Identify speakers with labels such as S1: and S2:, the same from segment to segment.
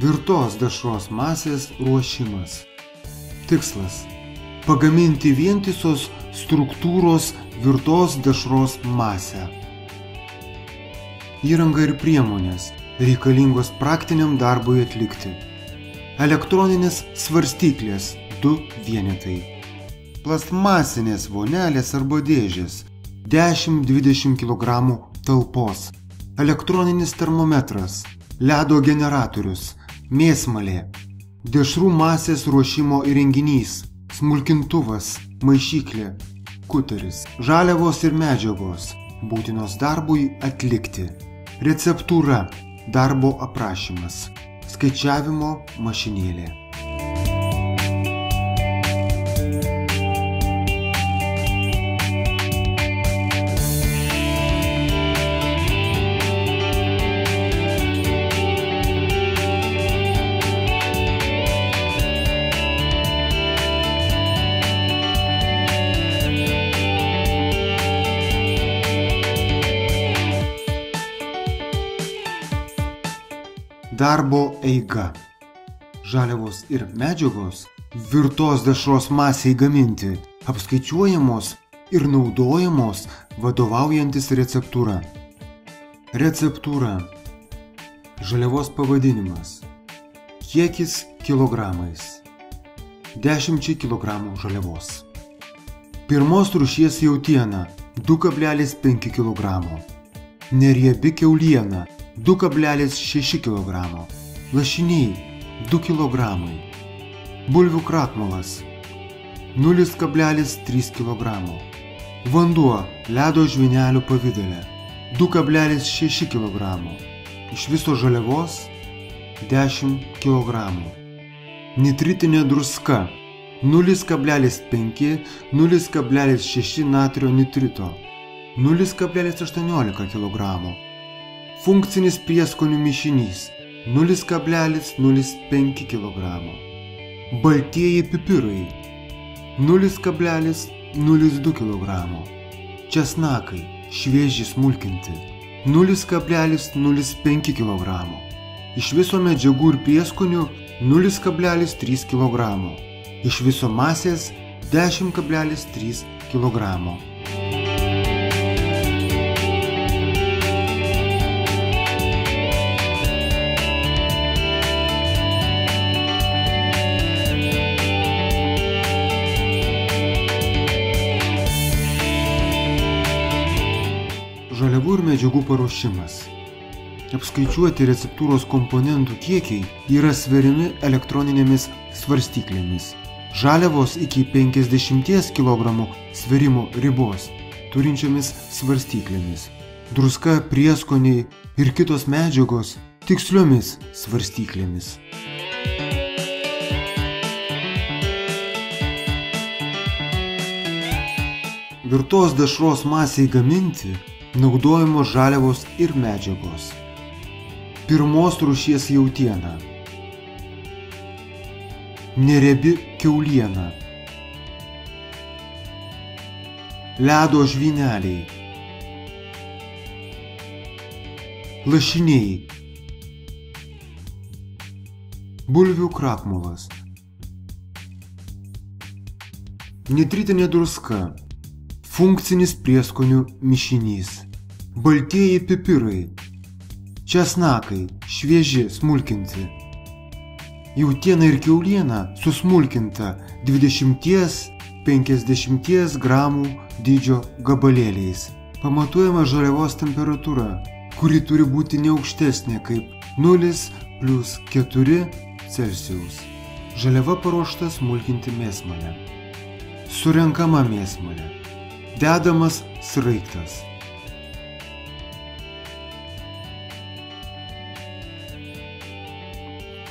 S1: Virtos dešros masės ruošimas. Tikslas – pagaminti vientisos struktūros virtos dešros masę. Įranga ir priemonės reikalingos praktiniam darbui atlikti. Elektroninės svarstyklės 2 vienetai. Plastmasinės vonelės arba dėžės 10-20 kg talpos. Elektroninis termometras, ledo generatorius, mėsmalė, dešrų masės ruošimo įrenginys, smulkintuvas, maišyklė, kuteris, žaliavos ir medžiagos, būtinos darbui atlikti. Receptūra, darbo aprašymas, skaičiavimo mašinėlė. Darbo eiga. Žaliavos ir medžiagos virtos dešros masei gaminti apskaičiuojamos ir naudojamos vadovaujantis receptūra. Receptūra. Žaliavos pavadinimas. Kiekis kilogramais. 10 kg žaliavos. Pirmos rūšies jautiena 2,5 kg. Neriebi kiauliena 2,6 kg. Lašiniai 2 kg. Bulvių krakmolas 0,3 kg. Vanduo ledo žvynelių pavidale 2,6 kg. Iš viso žaliavos 10 kg. Nitritinė druska 0,5-0,6 natrio nitrito 0,18 kg. Funkcinis prieskonių mišinys 0,05 kg. Baltieji pipirai 0,02 kg. Česnakai švieži smulkinti 0,05 kg. Iš viso medžiagų ir prieskonių 0,3 kg. Iš viso masės 10,3 kg. Žaliavų ir medžiagų paruošimas. Apskaičiuoti receptūros komponentų kiekiai yra sveriami elektroninėmis svarstyklėmis. Žaliavos iki 50 kg sverimo ribos turinčiomis svarstyklėmis. Druska, prieskoniai ir kitos medžiagos tiksliomis svarstyklėmis. Virtos dešros masei gaminti naudojamos žaliavos ir medžiagos. Pirmos rūšies jautiena. Neriebi kiauliena. Ledo žvyneliai. Lašiniai. Bulvių krakmolas. Nitritinė druska. Funkcinis prieskonių mišinys. Baltieji pipirai. Česnakai švieži smulkinti. Jautiena ir kiauliena susmulkinta 20-50 gramų dydžio gabalėliais. Pamatuojama žaliavos temperatūra, kuri turi būti neaukštesnė kaip 0+4 Celsijaus. Žaliava paruošta smulkinti mėsmalę. Surenkama mėsmalė. Dedamas sraigtas.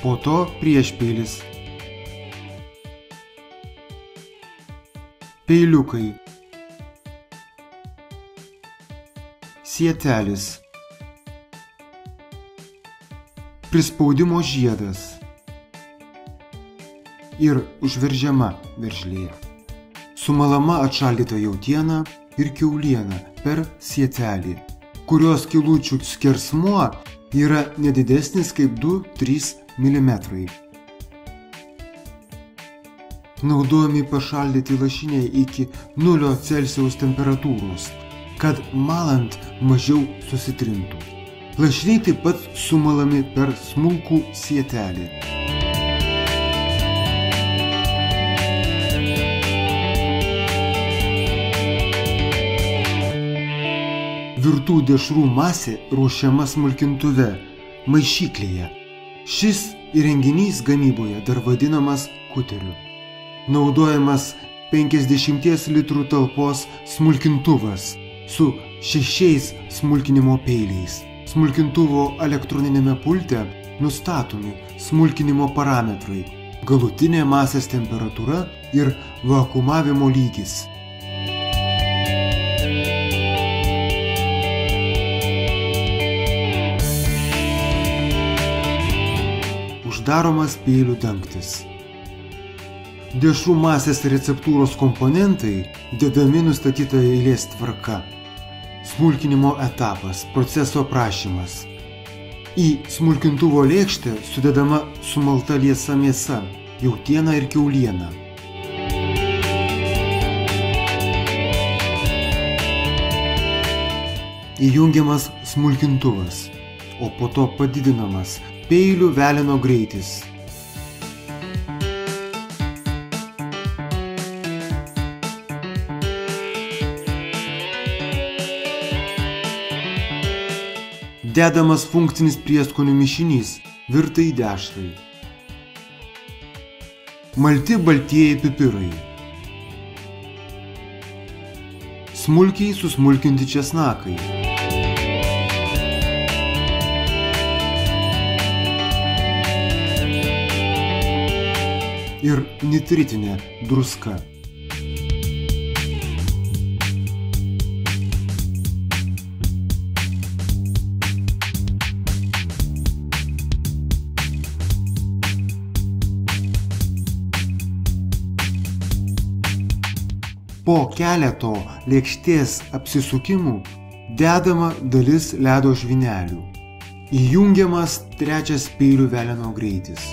S1: Po to priešpeilis. Peiliukai. Sietelis. Prispaudimo žiedas. Ir užveržiama veržlė. Sumalama atšaldyta jautiena ir kiauliena per sietelį, kurios skylučių skersmuo yra nedidesnis kaip 2-3 mm. Naudojami pašaldyti lašiniai iki 0 Celsijaus temperatūros, kad malant mažiau susitrintų. Lašiniai taip pat sumalami per smulkų sietelį. Virtų dešrų masė ruošiama smulkintuve, maišyklėje. Šis įrenginys gamyboje dar vadinamas kuteriu. Naudojamas 50 litrų talpos smulkintuvas su 6 smulkinimo peiliais. Smulkintuvo elektroninėme pulte nustatomi smulkinimo parametrai, galutinė masės temperatūra ir vakuumavimo lygis. Uždaromas peilių dangtis. Dešrų masės receptūros komponentai dedami nustatyta eilės tvarka. Smulkinimo etapas, proceso aprašymas. Į smulkintuvo lėkštę sudedama sumalta liesa mėsa, jautiena ir kiauliena. Įjungiamas smulkintuvas, o po to padidinamas peilių veleno greitis. Dedamas funkcinis prieskonių mišinys virtai dešrai. Malti baltieji pipirai. Smulkiai susmulkinti česnakai. Ir nitritinė druska. Po keleto lėkštės apsisukimų dedama dalis ledo žvynelių. Įjungiamas trečias peilių veleno greitis.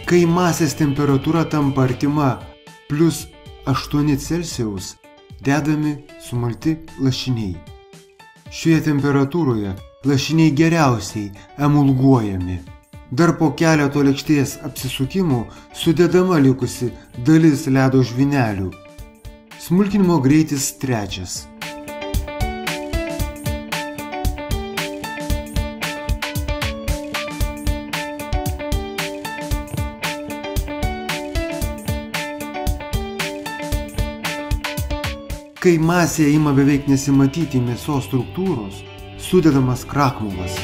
S1: Kai masės temperatūra tampa artima +8 Celsijaus, dedami sumalti lašiniai. Šioje temperatūroje lašiniai geriausiai emulguojami. Dar po keleto lėkštės apsisukimų sudedama likusi dalis ledo žvynelių. Smulkinimo greitis trečias. Kai masėje ima beveik nesimatyti mėsos struktūros, sudedamas krakmolas.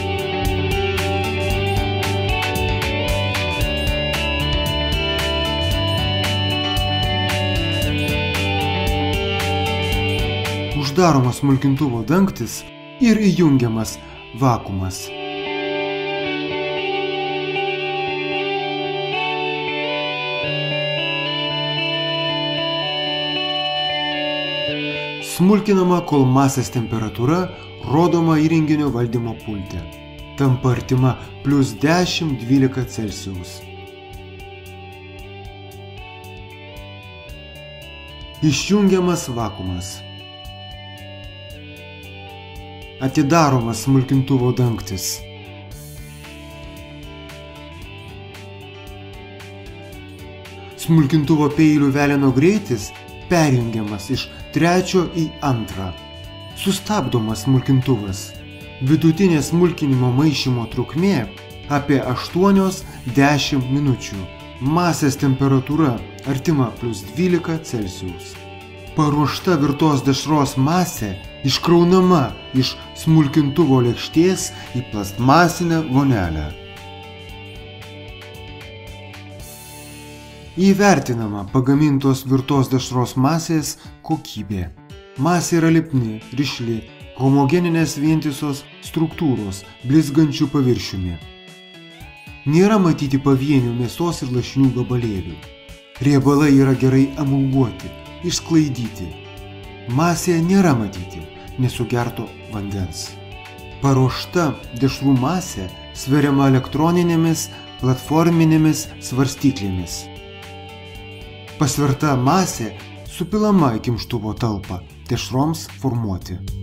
S1: Uždaromas smulkintuvo dangtis ir įjungiamas vakuumas. Smulkinama, kol masės temperatūra rodoma įrenginio valdymo pulte. Tampa artima +10–12 Celsijaus. Išjungiamas vakuumas. Atidaromas smulkintuvo dangtis. Smulkintuvo peilių veleno greitis perjungiamas iš 3 į 2. Sustabdomas smulkintuvas. Vidutinė smulkinimo maišymo trukmė apie 8–10 minučių. Masės temperatūra artima +12 Celsijaus. Paruošta virtos dešros masė iškraunama iš smulkintuvo lėkštės į plastmasinę vonelę. Įvertinama pagamintos virtos dešros masės kokybė. Masė yra lipni, rišli, homogeninės vientisos struktūros, blizgančių paviršiumi. Nėra matyti pavienių mėsos ir lašinių gabalėlių. Riebalai yra gerai emulguoti, išsklaidyti. Masėje nėra matyti nesugerto vandens. Paruošta dešrų masė sveriama elektroninėmis platforminėmis svarstyklėmis. Pasverta masė supilama į kimštuvo talpą dešroms formuoti.